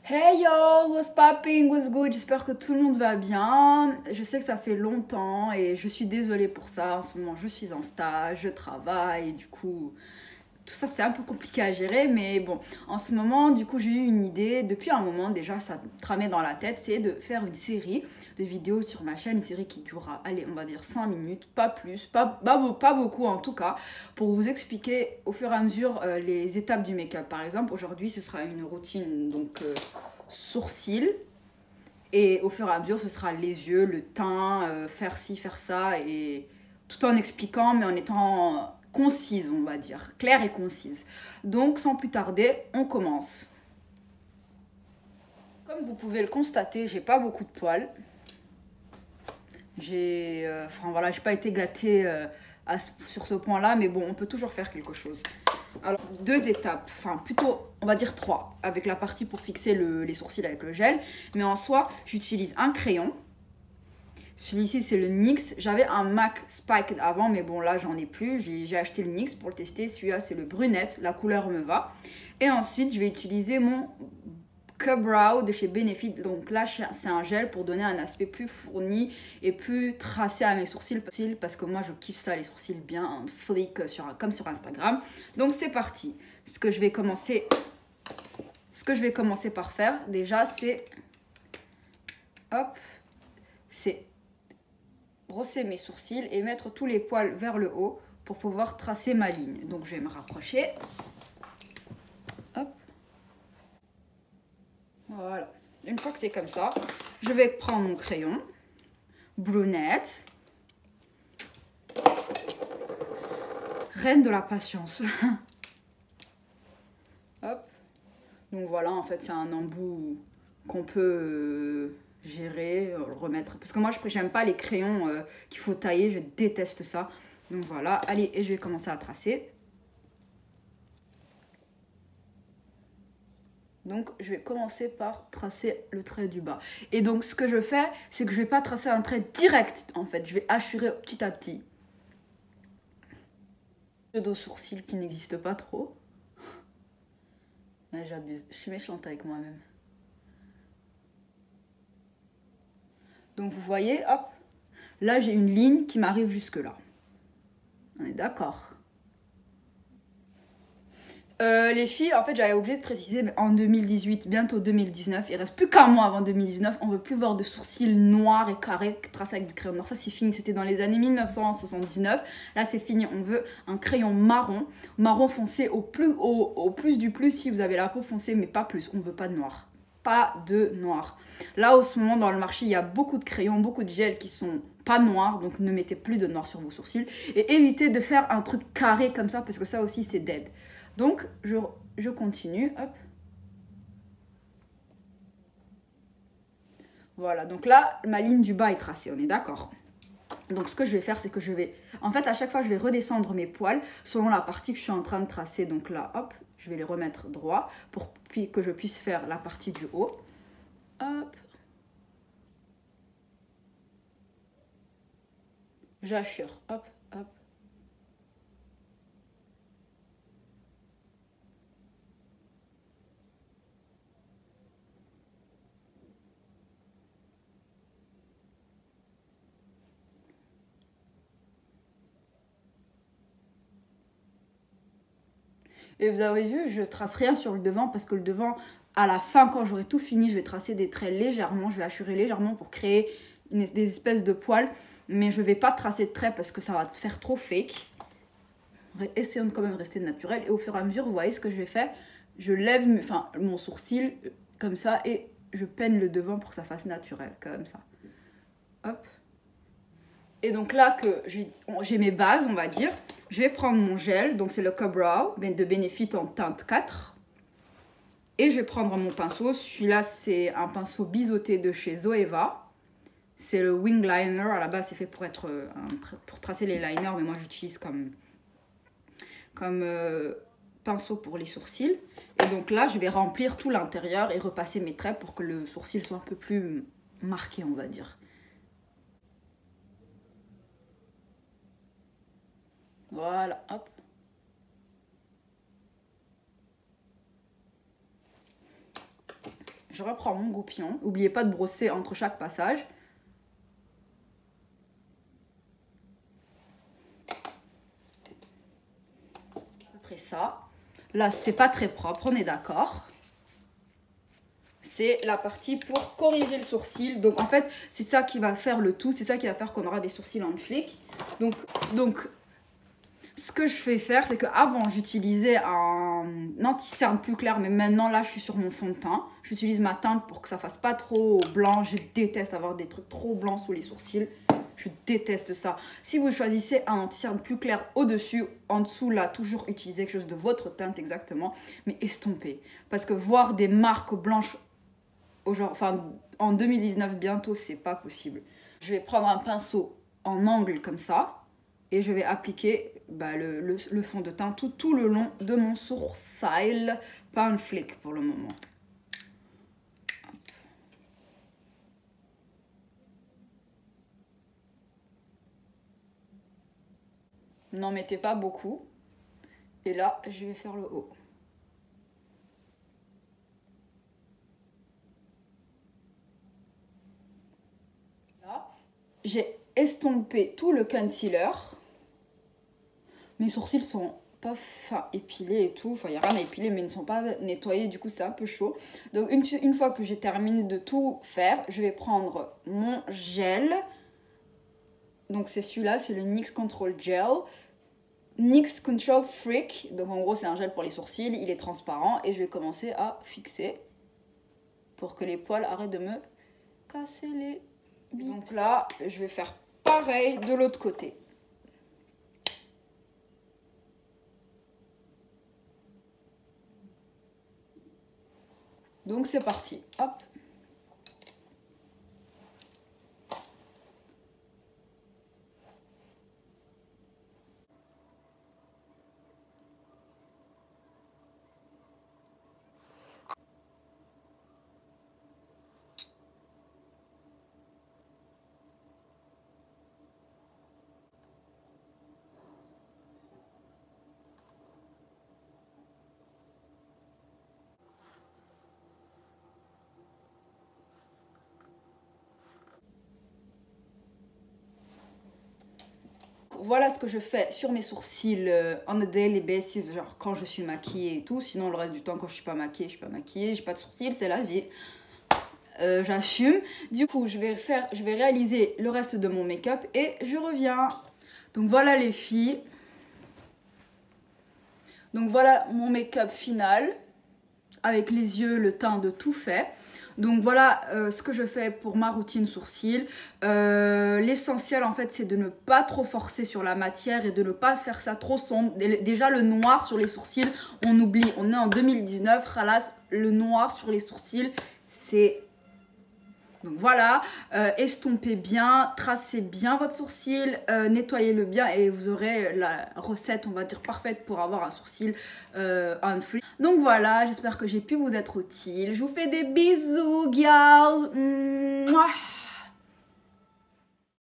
Hey yo, what's popping, what's good? J'espère que tout le monde va bien. Je sais que ça fait longtemps et je suis désolée pour ça. En ce moment, je suis en stage, je travaille et du coup, tout ça c'est un peu compliqué à gérer. Mais bon, en ce moment, du coup, j'ai eu une idée. Depuis un moment, déjà, ça tramait dans la tête, c'est de faire une série de vidéos sur ma chaîne. Une série qui durera, allez, on va dire 5 minutes, pas plus, pas beaucoup en tout cas, pour vous expliquer au fur et à mesure les étapes du make-up. Par exemple, aujourd'hui, ce sera une routine, donc sourcils. Et au fur et à mesure, ce sera les yeux, le teint, faire ci, faire ça, et tout en expliquant, mais en étant concise, on va dire, claire et concise. Donc, sans plus tarder, on commence. Comme vous pouvez le constater, j'ai pas beaucoup de poils. Enfin voilà, j'ai pas été gâtée sur ce point-là, mais bon, on peut toujours faire quelque chose. Alors, 2 étapes, enfin plutôt, on va dire 3, avec la partie pour fixer les sourcils avec le gel. Mais en soi, j'utilise un crayon. Celui-ci, c'est le NYX. J'avais un MAC Spike avant, mais bon, là, j'en ai plus. J'ai acheté le NYX pour le tester. Celui-là, c'est le brunette. La couleur me va. Et ensuite, je vais utiliser mon K-Brow de chez Benefit. Donc là, c'est un gel pour donner un aspect plus fourni et plus tracé à mes sourcils. Parce que moi, je kiffe ça, les sourcils bien flic, comme sur Instagram. Donc, c'est parti. Ce que je vais commencer par faire, déjà, c'est... Hop. C'est brosser mes sourcils et mettre tous les poils vers le haut pour pouvoir tracer ma ligne. Donc, je vais me rapprocher. Hop. Voilà. Une fois que c'est comme ça, je vais prendre mon crayon, brunette, reine de la patience. Hop. Donc voilà, en fait, c'est un embout qu'on peut gérer, remettre. Parce que moi, j'aime pas les crayons qu'il faut tailler, je déteste ça. Donc voilà, allez, et je vais commencer à tracer. Donc, je vais commencer par tracer le trait du bas. Et donc, ce que je fais, c'est que je ne vais pas tracer un trait direct, en fait. Je vais hachurer petit à petit. Pseudo sourcils qui n'existe pas trop. Ouais, j'abuse. Je suis méchante avec moi-même. Donc, vous voyez, hop. Là, j'ai une ligne qui m'arrive jusque-là. On est d'accord. Les filles, en fait, j'avais oublié de préciser, mais en 2018, bientôt 2019, il reste plus qu'un mois avant 2019, on veut plus voir de sourcils noirs et carrés tracés avec du crayon noir. Ça, c'est fini. C'était dans les années 1979. Là, c'est fini. On veut un crayon marron, marron foncé au plus du plus si vous avez la peau foncée, mais pas plus. On veut pas de noir. Pas de noir. Là, au ce moment, dans le marché, il y a beaucoup de crayons, beaucoup de gels qui sont pas noirs, donc ne mettez plus de noir sur vos sourcils. Et évitez de faire un truc carré comme ça, parce que ça aussi, c'est dead. Donc, je continue, hop. Voilà, donc là, ma ligne du bas est tracée, on est d'accord. Donc, ce que je vais faire, c'est que je vais... En fait, à chaque fois, je vais redescendre mes poils selon la partie que je suis en train de tracer. Donc là, hop, je vais les remettre droit pour que je puisse faire la partie du haut. Hop. J'assure, hop, hop. Et vous avez vu, je trace rien sur le devant parce que le devant, à la fin, quand j'aurai tout fini, je vais tracer des traits légèrement, je vais hachurer légèrement pour créer des espèces de poils. Mais je ne vais pas tracer de traits parce que ça va faire trop fake. Essayons de quand même rester naturel. Et au fur et à mesure, vous voyez ce que je vais faire. Je lève mon sourcil comme ça et je peine le devant pour que ça fasse naturel, comme ça. Hop. Et donc là que j'ai mes bases, on va dire, je vais prendre mon gel, donc c'est le K-Brow de Benefit en teinte 4. Et je vais prendre mon pinceau, celui-là c'est un pinceau biseauté de chez Zoeva. C'est le Wing Liner, à la base c'est fait pour tracer les liners, mais moi j'utilise comme pinceau pour les sourcils. Et donc là je vais remplir tout l'intérieur et repasser mes traits pour que le sourcil soit un peu plus marqué, on va dire. Voilà, hop. Je reprends mon goupillon. N'oubliez pas de brosser entre chaque passage. Après ça, là c'est pas très propre, on est d'accord. C'est la partie pour corriger le sourcil. Donc en fait, c'est ça qui va faire le tout. C'est ça qui va faire qu'on aura des sourcils en flic. Donc ce que je fais faire, c'est qu'avant j'utilisais un anti-cerne plus clair. Mais maintenant là, je suis sur mon fond de teint. J'utilise ma teinte pour que ça fasse pas trop blanc. Je déteste avoir des trucs trop blancs sous les sourcils. Je déteste ça. Si vous choisissez un anti-cerne plus clair au-dessus, en dessous, là, toujours utilisez quelque chose de votre teinte exactement. Mais estompez. Parce que voir des marques blanches en 2019 bientôt, c'est pas possible. Je vais prendre un pinceau en angle comme ça et je vais appliquer le fond de teint tout le long de mon sourcil. Pas un flic pour le moment. N'en mettez pas beaucoup. Et là, je vais faire le haut. J'ai estompé tout le concealer. Mes sourcils sont pas épilés et tout. Enfin, il n'y a rien à épiler, mais ils ne sont pas nettoyés. Du coup, c'est un peu chaud. Donc, une fois que j'ai terminé de tout faire, je vais prendre mon gel. Donc, c'est celui-là, c'est le NYX Control Gel. NYX Control Freak. Donc, en gros, c'est un gel pour les sourcils. Il est transparent. Et je vais commencer à fixer pour que les poils arrêtent de me casser les... Donc là, je vais faire pareil de l'autre côté. Donc c'est parti. Hop. Voilà ce que je fais sur mes sourcils on a daily basis, genre quand je suis maquillée et tout. Sinon, le reste du temps, quand je suis pas maquillée, je suis pas maquillée. J'ai pas de sourcils, c'est la vie. J'assume. Du coup, je vais réaliser le reste de mon make-up et je reviens. Donc voilà les filles. Donc voilà mon make-up final. Avec les yeux, le teint de tout fait. Donc voilà ce que je fais pour ma routine sourcils. L'essentiel en fait c'est de ne pas trop forcer sur la matière et de ne pas faire ça trop sombre. Déjà le noir sur les sourcils, on oublie. On est en 2019, khalas, le noir sur les sourcils c'est... Donc voilà, estompez bien, tracez bien votre sourcil, nettoyez-le bien et vous aurez la recette, on va dire, parfaite pour avoir un sourcil on fleek. Donc voilà, j'espère que j'ai pu vous être utile. Je vous fais des bisous, girls. Mouah.